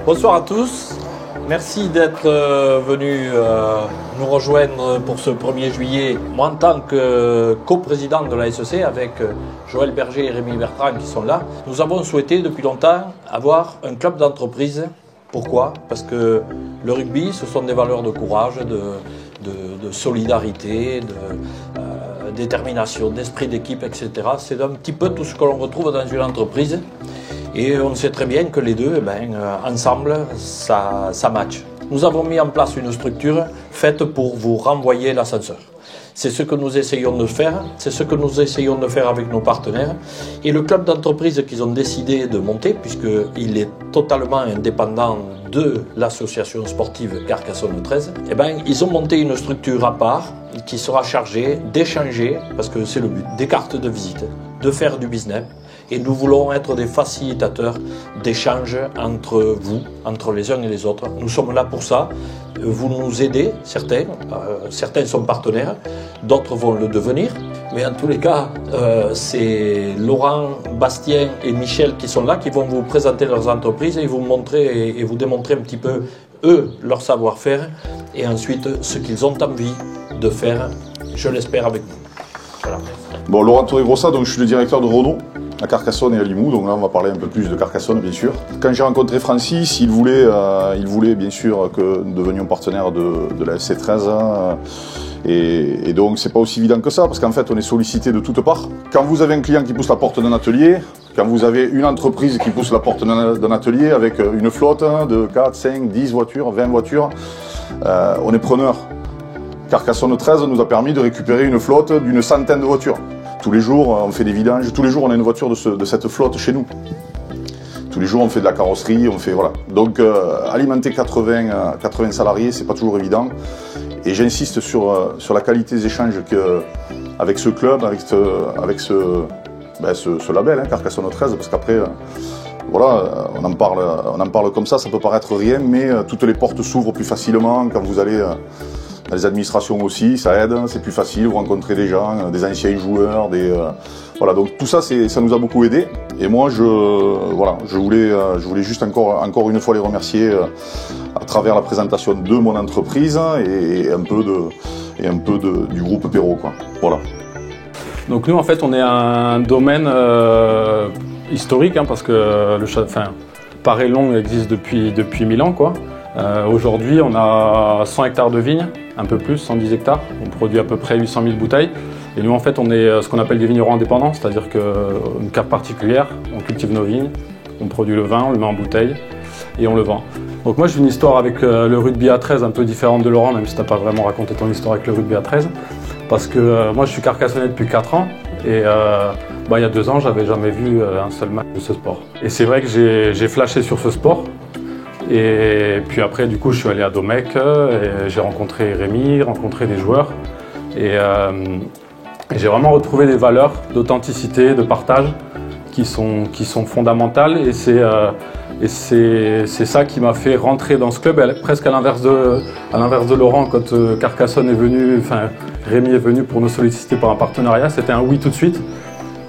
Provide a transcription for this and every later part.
Bonsoir à tous, merci d'être venus nous rejoindre pour ce 1er juillet. Moi en tant que coprésident de la SEC avec Joël Berger et Rémi Bertrand qui sont là, nous avons souhaité depuis longtemps avoir un club d'entreprise. Pourquoi? Parce que le rugby, ce sont des valeurs de courage, de solidarité, de détermination, d'esprit d'équipe, etc. C'est un petit peu tout ce que l'on retrouve dans une entreprise. Et on sait très bien que les deux, ensemble, ça match. Nous avons mis en place une structure faite pour vous renvoyer l'ascenseur. C'est ce que nous essayons de faire, c'est ce que nous essayons de faire avec nos partenaires. Et le club d'entreprise qu'ils ont décidé de monter, puisqu'il est totalement indépendant de l'association sportive Carcassonne 13, ils ont monté une structure à part qui sera chargée d'échanger, parce que c'est le but, des cartes de visite, de faire du business. Et nous voulons être des facilitateurs d'échanges entre vous, entre les uns et les autres. Nous sommes là pour ça. Vous nous aidez, certains sont partenaires, d'autres vont le devenir. Mais en tous les cas, c'est Laurent, Bastien et Michel qui sont là, qui vont vous présenter leurs entreprises et vous montrer et vous démontrer un petit peu, eux, leur savoir-faire et ensuite ce qu'ils ont envie de faire, je l'espère, avec vous. Voilà. Bon, Laurent Torregrossa, donc je suis le directeur de Renault à Carcassonne et à Limoux, donc là on va parler un peu plus de Carcassonne bien sûr. Quand j'ai rencontré Francis, il voulait bien sûr que nous devenions partenaires de la FC13 et donc c'est pas aussi évident que ça parce qu'en fait on est sollicité de toutes parts. Quand vous avez un client qui pousse la porte d'un atelier, quand vous avez une entreprise qui pousse la porte d'un atelier avec une flotte de 4, 5, 10 voitures, 20 voitures, on est preneur. Carcassonne 13 nous a permis de récupérer une flotte d'une centaine de voitures. Tous les jours, on fait des vidanges. Tous les jours, on a une voiture de cette flotte chez nous. Tous les jours, on fait de la carrosserie, on fait voilà. Donc, alimenter 80 salariés, c'est pas toujours évident. Et j'insiste sur la qualité des échanges avec ce club, avec ce label, Carcassonne 13, parce qu'après, voilà, on en parle comme ça peut paraître rien, mais toutes les portes s'ouvrent plus facilement quand vous allez. Dans les administrations aussi, ça aide, c'est plus facile, vous rencontrez des gens, des anciens joueurs, voilà, donc tout ça, ça nous a beaucoup aidé. Et moi, je voulais juste encore une fois les remercier à travers la présentation de mon entreprise et un peu du groupe Perrault, quoi. Voilà. Donc nous, en fait, on est un domaine historique, parce que Paray-Long existe depuis 1000 ans, quoi. Aujourd'hui, on a 100 hectares de vignes, un peu plus, 110 hectares. On produit à peu près 800 000 bouteilles. Et nous, en fait, on est ce qu'on appelle des vignerons indépendants, c'est-à-dire qu'une carte particulière, on cultive nos vignes, on produit le vin, on le met en bouteille et on le vend. Donc moi, j'ai une histoire avec le rugby à 13 un peu différente de Laurent, même si tu n'as pas vraiment raconté ton histoire avec le rugby à 13. Parce que moi, je suis carcassonnais depuis 4 ans et il y a 2 ans, j'avais jamais vu un seul match de ce sport. Et c'est vrai que j'ai flashé sur ce sport. Et puis après, du coup, je suis allé à Domecq et j'ai rencontré Rémi, rencontré des joueurs. Et j'ai vraiment retrouvé des valeurs d'authenticité, de partage qui sont fondamentales. Et c'est ça qui m'a fait rentrer dans ce club. Et presque à l'inverse de Laurent, quand Carcassonne est venu, Rémi est venu pour nous solliciter pour un partenariat, c'était un oui tout de suite.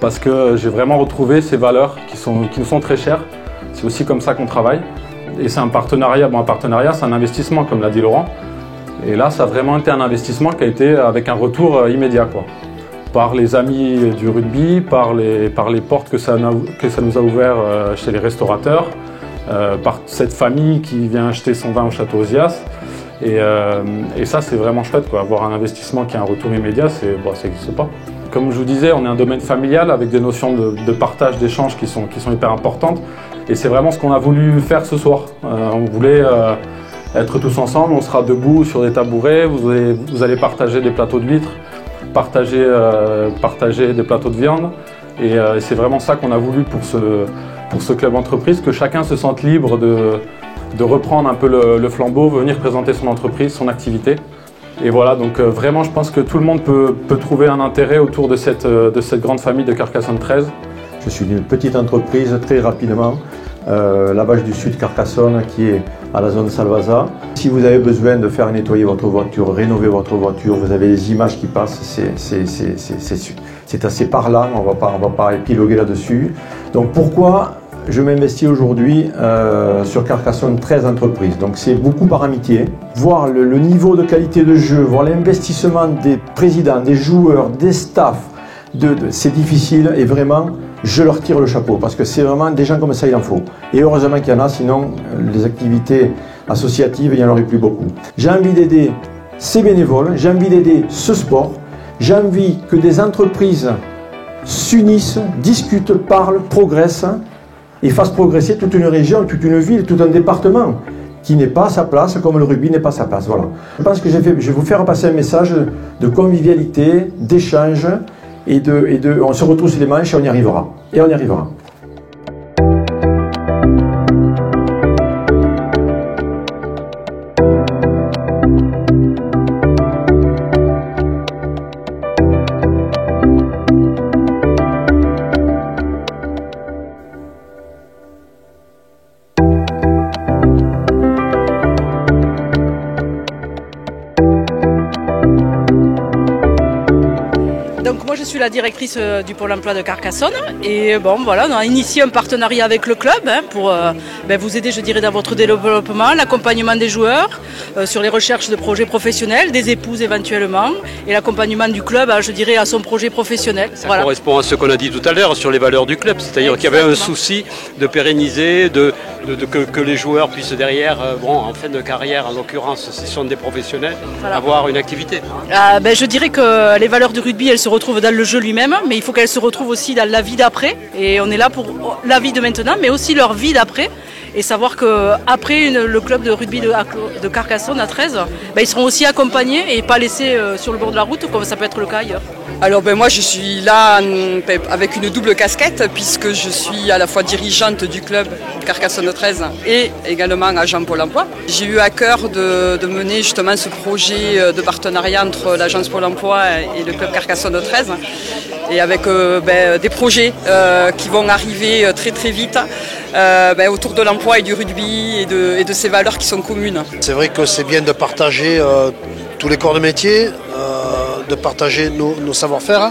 Parce que j'ai vraiment retrouvé ces valeurs qui nous sont très chères. C'est aussi comme ça qu'on travaille. Et c'est un partenariat. Bon, un partenariat, c'est un investissement, comme l'a dit Laurent. Et là, ça a vraiment été un investissement qui a été avec un retour immédiat, quoi. Par les amis du rugby, par les portes que ça nous a ouvert chez les restaurateurs, par cette famille qui vient acheter son vin au Château Ozias. Et ça, c'est vraiment chouette, quoi. Avoir un investissement qui a un retour immédiat, ça n'existe pas. Comme je vous disais, on est un domaine familial avec des notions de partage, d'échange qui sont hyper importantes. Et c'est vraiment ce qu'on a voulu faire ce soir. On voulait être tous ensemble, on sera debout sur des tabourets, vous allez partager des plateaux de huîtres, partager des plateaux de viande. Et c'est vraiment ça qu'on a voulu pour ce club entreprise, que chacun se sente libre de reprendre un peu le flambeau, venir présenter son entreprise, son activité. Et voilà, donc vraiment je pense que tout le monde peut trouver un intérêt autour de cette grande famille de Carcassonne 13. Je suis d'une petite entreprise, très rapidement, la Vache du Sud Carcassonne qui est à la zone Salvasa. Si vous avez besoin de faire nettoyer votre voiture, rénover votre voiture, vous avez les images qui passent, c'est assez parlant, on va pas épiloguer là-dessus. Donc pourquoi Je m'investis aujourd'hui sur Carcassonne 13 entreprises, donc c'est beaucoup par amitié. Voir le niveau de qualité de jeu, voir l'investissement des présidents, des joueurs, des staffs, c'est difficile et vraiment je leur tire le chapeau parce que c'est vraiment des gens comme ça il en faut. Et heureusement qu'il y en a, sinon les activités associatives il n'y en aurait plus beaucoup. J'ai envie d'aider ces bénévoles, j'ai envie d'aider ce sport, j'ai envie que des entreprises s'unissent, discutent, parlent, progressent et fassent progresser toute une région, toute une ville, tout un département qui n'est pas à sa place, comme le rugby n'est pas à sa place. Voilà. Je pense que je vais vous faire passer un message de convivialité, d'échange et on se retrousse les manches et on y arrivera. Et on y arrivera. Donc moi je suis la directrice du Pôle emploi de Carcassonne et bon voilà, on a initié un partenariat avec le club pour vous aider je dirais dans votre développement, l'accompagnement des joueurs sur les recherches de projets professionnels, des épouses éventuellement et l'accompagnement du club je dirais à son projet professionnel. Ça correspond à ce qu'on a dit tout à l'heure sur les valeurs du club, c'est-à-dire qu'il y avait un souci de pérenniser, que les joueurs puissent derrière, en fin de carrière en l'occurrence, ce sont des professionnels, avoir une activité. Je dirais que les valeurs du rugby elles se retrouvent dans le jeu lui-même, mais il faut qu'elles se retrouvent aussi dans la vie d'après. Et on est là pour la vie de maintenant, mais aussi leur vie d'après. Et savoir qu'après le club de rugby de Carcassonne à 13, ils seront aussi accompagnés et pas laissés sur le bord de la route comme ça peut être le cas ailleurs. Alors moi je suis là avec une double casquette puisque je suis à la fois dirigeante du club Carcassonne 13 et également agent Pôle emploi. J'ai eu à cœur de mener justement ce projet de partenariat entre l'agence Pôle emploi et le club Carcassonne 13 et avec des projets qui vont arriver très très vite autour de l'emploi et du rugby et de ces valeurs qui sont communes. C'est vrai que c'est bien de partager tous les corps de métier, de partager nos savoir-faire,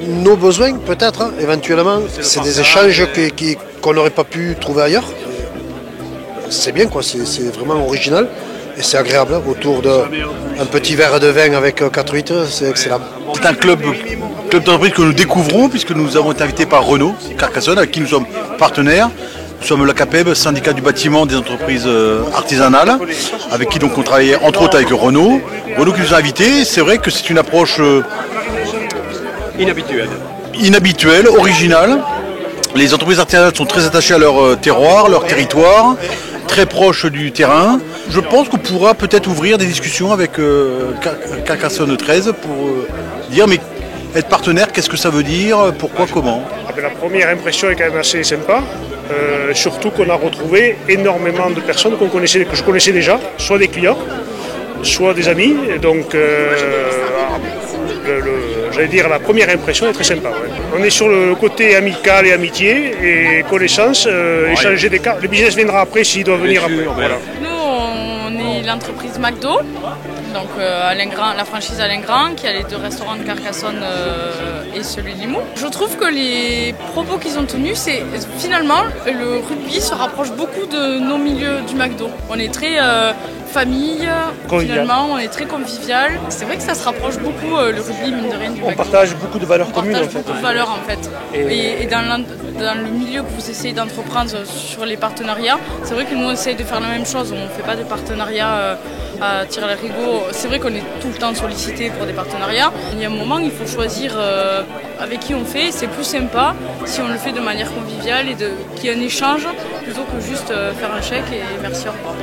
nos besoins peut-être, éventuellement. C'est des échanges qu'on n'aurait pas pu trouver ailleurs. C'est bien, quoi. C'est vraiment original et c'est agréable autour d'un petit verre de vin avec 4 litres, c'est excellent. C'est un club d'entreprise que nous découvrons puisque nous avons été invités par Renault Carcassonne avec qui nous sommes partenaires. Nous sommes la CAPEB, syndicat du bâtiment des entreprises artisanales, avec qui donc on travaillait entre autres avec Renault. Renault qui nous a invités, c'est vrai que c'est une approche inhabituelle, originale. Les entreprises artisanales sont très attachées à leur terroir, leur territoire, très proches du terrain. Je pense qu'on pourra peut-être ouvrir des discussions avec Carcassonne 13 pour dire mais être partenaire, qu'est-ce que ça veut dire, pourquoi, comment? La première impression est quand même assez sympa. Surtout qu'on a retrouvé énormément de personnes que je connaissais déjà, soit des clients, soit des amis. Et donc, j'allais dire, la première impression est très sympa. Ouais. On est sur le côté amical et amitié et connaissance, échanger des cartes. Le business viendra après s'il doit venir après. Voilà. Nous, on est l'entreprise McDo. Donc Alain Grand, la franchise Alain Grand qui a les 2 restaurants de Carcassonne et celui de Limoux. Je trouve que les propos qu'ils ont tenus, c'est finalement le rugby se rapproche beaucoup de nos milieux du McDo. On est très famille, finalement, on est très convivial. C'est vrai que ça se rapproche beaucoup le rugby mine de rien du McDo. On partage beaucoup de valeurs communes en fait. Beaucoup de valeurs en fait. Et dans le milieu que vous essayez d'entreprendre sur les partenariats, c'est vrai que nous on essaye de faire la même chose. On ne fait pas de partenariats à tirer les rigots. C'est vrai qu'on est tout le temps sollicité pour des partenariats. Il y a un moment, il faut choisir avec qui on fait. C'est plus sympa si on le fait de manière conviviale et qu'il y ait un échange plutôt que juste faire un chèque et merci, au revoir.